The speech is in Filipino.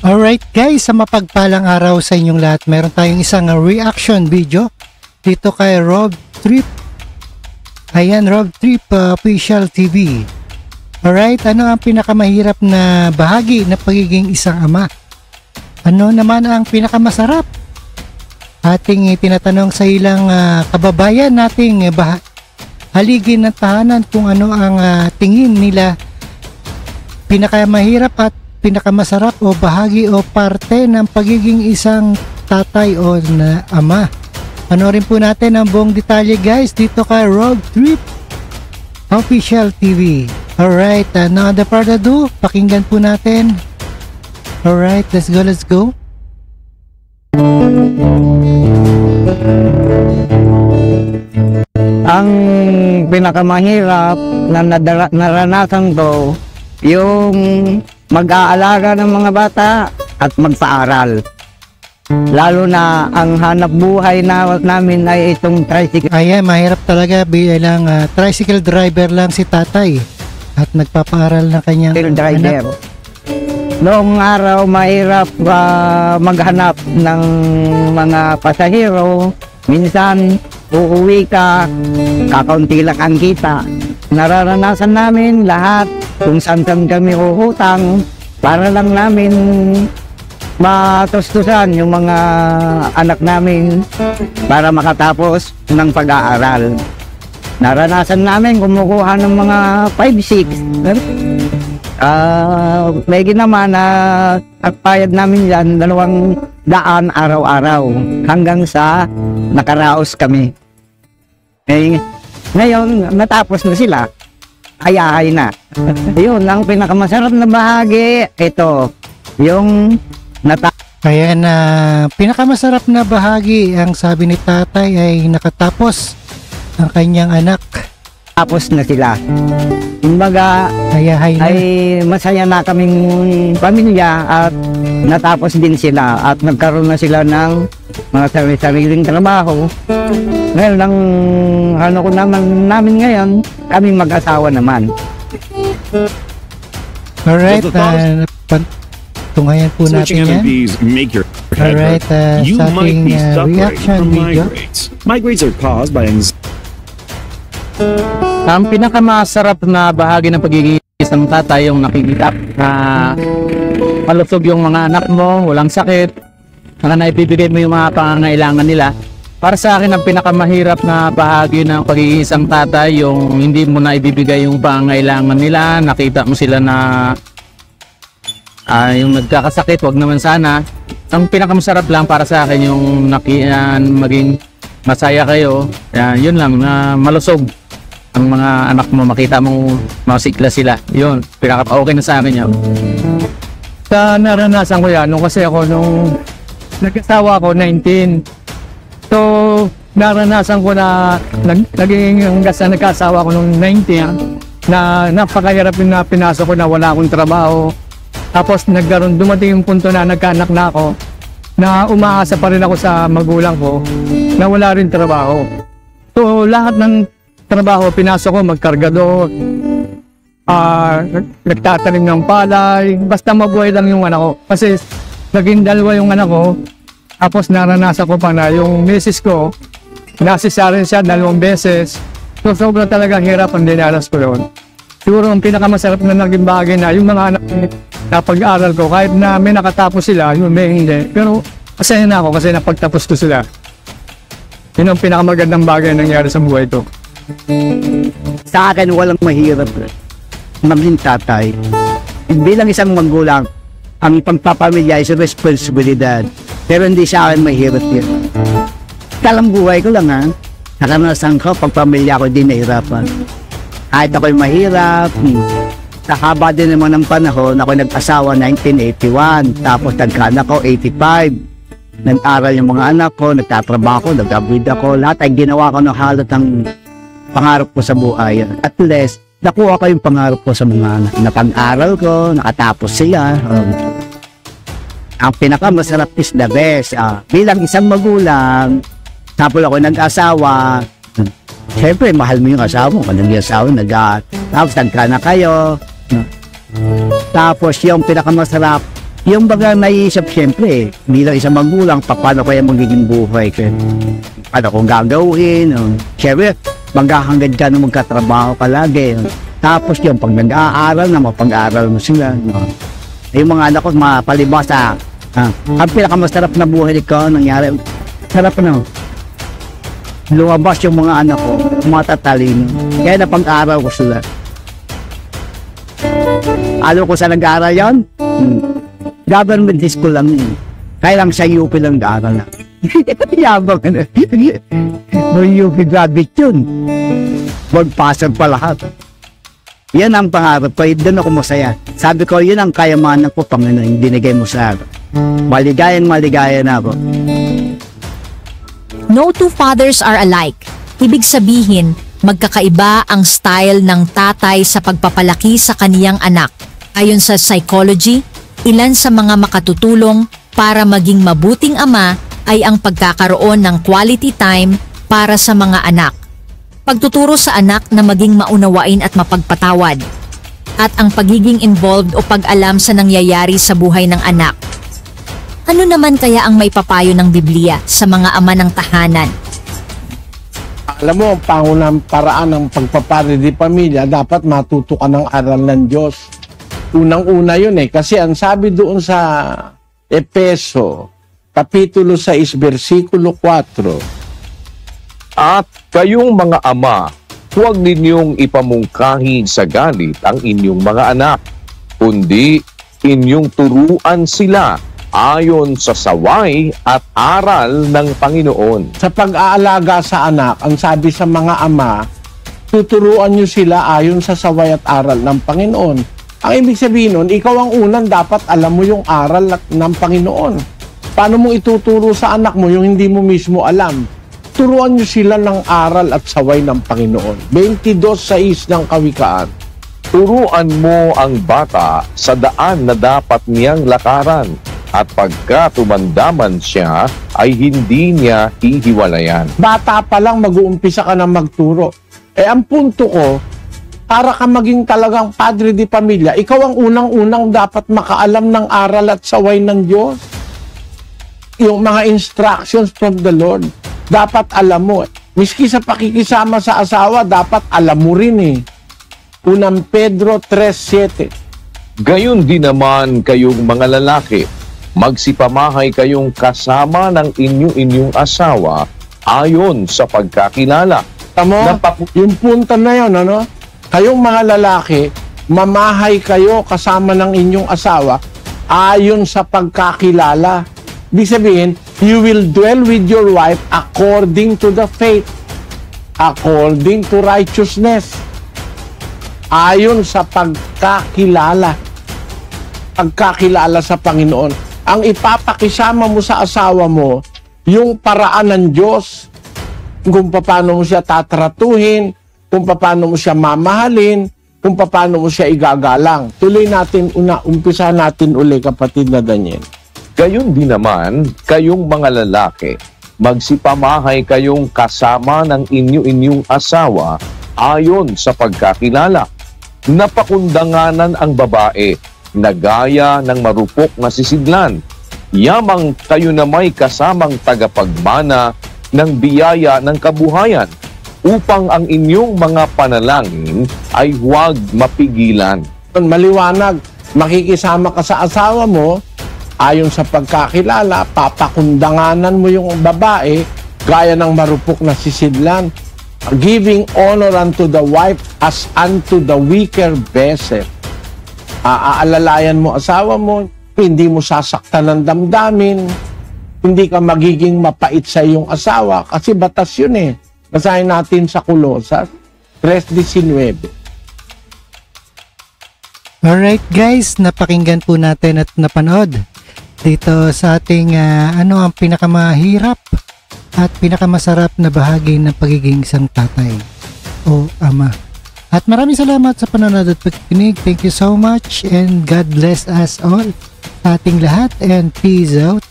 Alright guys, sa mapagpalang araw sa inyong lahat, meron tayong isang reaction video dito kay Rob Trip. Ayan, Rob Trip Official TV. Alright, ano ang pinakamahirap na bahagi na pagiging isang ama? Ano naman ang pinakamasarap? Ating tinatanong sa ilang kababayan nating haligin ng tahanan kung ano ang tingin nila pinakamahirap at pinakamasarap o bahagi o parte ng pagiging isang tatay o ama. Panoorin po natin ang buong detalye guys dito kay Rob Trip Official TV. Alright, no other further ado, pakinggan po natin. Alright, let's go. Ang pinakamahirap na naranasan ko, yung mag-aalaga ng mga bata at magpaaral. Lalo na ang hanap buhay namin ay itong tricycle. Ayan, mahirap talaga bilang tricycle driver lang si tatay at nagpapaaral ng kanyang driver. anak. Noong araw, mahirap maghanap ng mga pasahero. Minsan, uuwi ka, kakaunti lang ang kita. Nararanasan namin lahat kung saan kami uhutang para lang namin matustusan yung mga anak namin para makatapos ng pag-aaral. Naranasan namin kumukuha ng mga 5-6. May naman na pagpayad namin yan 200 araw-araw hanggang sa nakaraos kami. Ngayon, natapos na sila. Ayahay na. Yun, ang pinakamasarap na bahagi, ito, yung Kaya na pinakamasarap na bahagi ang sabi ni tatay ay nakatapos ang kanyang anak. Tapos na sila. Kumbaga, Ayahay na. ay masaya na kaming pamilya at natapos din sila at nagkaroon na sila ng mga sariling trabaho. Ngayon, ang ano ko namin ngayon, kaming mag-asawa naman. Alright, tungayan po natin yan. Alright, sa ating reaction video. Migraines are caused by anxiety. Ang pinakamasarap na bahagi ng pagiging isang tatay yung nakikita na malusog yung mga anak mo, walang sakit, na naibibigay mo yung mga pangangailangan nila. Para sa akin, ang pinakamahirap na bahagi ng pagiging isang tatay yung hindi mo na ibibigay yung pangangailangan nila, nakita mo sila na yung nagkakasakit, wag naman sana. Ang pinakamasarap lang para sa akin yung maging masaya kayo, yun lang, na malusog ang mga anak mo, makita mong masikla sila. Yun, pinaka-okay na sa akin yun. Sa naranasan ko yan, kasi ako nung nag-asawa ako, 19. So, naranasan ko na naging hanggang sa nagkasawa ko nung 19, na napakahirap na pinasok ko na wala akong trabaho. Tapos dumating yung punto na nagkaanak na ako, na umaasa pa rin ako sa magulang ko na wala rin trabaho. So, lahat ng trabaho, pinasok ko, magkargador, nagtatanim ng palay, basta mabuhay lang yung anak ko. Kasi naging dalawa yung anak ko, tapos naranasan ko pa na yung misis ko, nasisarin siya 2 beses. So sobrang talagang hirap ang dinaras ko yun. Siguro ang pinakamasarap na naging bagay na yung mga anak na pag-aaral ko, kahit na may nakatapos sila, yung may hindi. Pero masaya na ako kasi napagtapos ko sila. Yun ang pinakamagandang bagay na nangyari sa buhay ko. Sa akin, walang mahirap maging tatay. Bilang isang magulang, ang pagpapamilya is responsibilidad. Pero hindi sa akin mahirap yun. Talang buhay ko lang ha. Nakanasan ko, pagpamilya ko din nahirapan. Kahit ako'y mahirap, sa haba din naman ng panahon, ako nag-asawa 1981, tapos nagkaanak ko 85. Nag-aral yung mga anak ko, nagtatrabaho ko, nag-abroad ako, lahat ay ginawa ko ng halos ng pangarap ko sa buhay. At least, nakuha ko yung pangarap ko sa mga anak. Napag-aral ko, nakatapos sila. Ang pinakamasarap is the best. Bilang isang magulang, tapos ako nag-asawa, siyempre, mahal mo yung asawa mo. Kung yung asawa, tapos nagka na kayo. Tapos yung pinakamasarap, yung baga naiisip siyempre, bilang isang magulang, paano kaya magiging buhay ko? Ano kung gagawin? Siyempre, maghahangad ka na magkatrabaho ka lagi. Tapos yung pag nag-aaral na, mapag-aaral mo sila. Yung mga anak ko, mapalibasa. Ang pinakamasarap na buhay ko, nangyari, sarap na. Lumabas yung mga anak ko, matatalino. Kaya napag-aaral ko sila. Alam ko sa nag-aaral yun? Government school lang yun. Kaya lang sa UP lang nag-aaral na. Yabang na. May UP graduate yun. Magpasag pa lahat. Yan ang pangarap ko. Doon ako masaya. Sabi ko, yun ang kayamanan ko, Panginoon, binigay mo sa akin. Maligaya na ako. No two fathers are alike. Ibig sabihin, magkakaiba ang style ng tatay sa pagpapalaki sa kaniyang anak. Ayon sa psychology, ilan sa mga makatutulong para maging mabuting ama ay ang pagkakaroon ng quality time para sa mga anak. Pagtuturo sa anak na maging maunawain at mapagpatawad. At ang pagiging involved o pag-alam sa nangyayari sa buhay ng anak. Ano naman kaya ang may papayo ng Biblia sa mga ama ng tahanan? Alam mo, ang pangunang paraan ng pagpapari di pamilya, dapat matuto ka ng aral ng Diyos. Unang-una yun kasi ang sabi doon sa Epeso, Kapitulo 6, versikulo 4, At kayong mga ama, huwag ninyong ipamungkahi sa galit ang inyong mga anak, kundi inyong turuan sila ayon sa saway at aral ng Panginoon. sa pag-aalaga sa anak, ang sabi sa mga ama, tuturuan nyo sila ayon sa saway at aral ng Panginoon. Ang ibig sabihin nun, ikaw ang unang dapat alam mo yung aral ng Panginoon. Paano mo ituturo sa anak mo yung hindi mo mismo alam? Turuan nyo sila ng aral at saway ng Panginoon. 22:6 ng Kawikaan. Turuan mo ang bata sa daan na dapat niyang lakaran, at pagka tumandaman siya, ay hindi niya hihiwalayan. Bata pa lang mag-uumpisa ka na magturo. Ang punto ko, para ka maging talagang padre di pamilya, ikaw ang unang-unang dapat makaalam ng aral at saway ng Diyos. Yung mga instructions from the Lord, dapat alam mo. Miski sa pakikisama sa asawa, dapat alam mo rin Unang Pedro 3:7. Gayon din naman kayong mga lalaki, magsipamahay kayong kasama ng inyong asawa ayon sa pagkakilala. Tamo, yung punta na yun, Kayong mga lalaki, mamahay kayo kasama ng inyong asawa ayon sa pagkakilala. Ibig sabihin, you will dwell with your wife according to the faith, according to righteousness, ayon sa pagkakilala. Pagkakilala sa Panginoon. Ang ipapakisama mo sa asawa mo, yung paraan ng Diyos, kung paano mo siya tatratuhin, kung paano mo siya mamahalin, kung paano mo siya igagalang. Tuloy natin, umpisa natin uli, kapatid na Daniel. Gayon din naman kayong mga lalaki, magsipamahay kayong kasama ng inyong asawa ayon sa pagkakilala. Napakundanganan ang babae na gaya ng marupok na sisidlan. Yamang kayo na may kasamang tagapagmana ng biyaya ng kabuhayan, upang ang inyong mga panalangin ay huwag mapigilan. Maliwanag, makikisama ka sa asawa mo, ayon sa pagkakilala, papakundanganan mo yung babae, gaya ng marupok na sisidlan, giving honor unto the wife as unto the weaker vessel. Aalalayan mo asawa mo, hindi mo sasaktan ng damdamin, hindi ka magiging mapait sa iyong asawa, kasi batas yun Basahin natin sa Colosas 3:19. Alright guys, napakinggan po natin at napanood dito sa ating ano ang pinakamahirap at pinakamasarap na bahagi ng pagiging isang tatay o ama. At maraming salamat sa panonood at pagkikinig. Thank you so much and God bless us all, ating lahat, and peace out.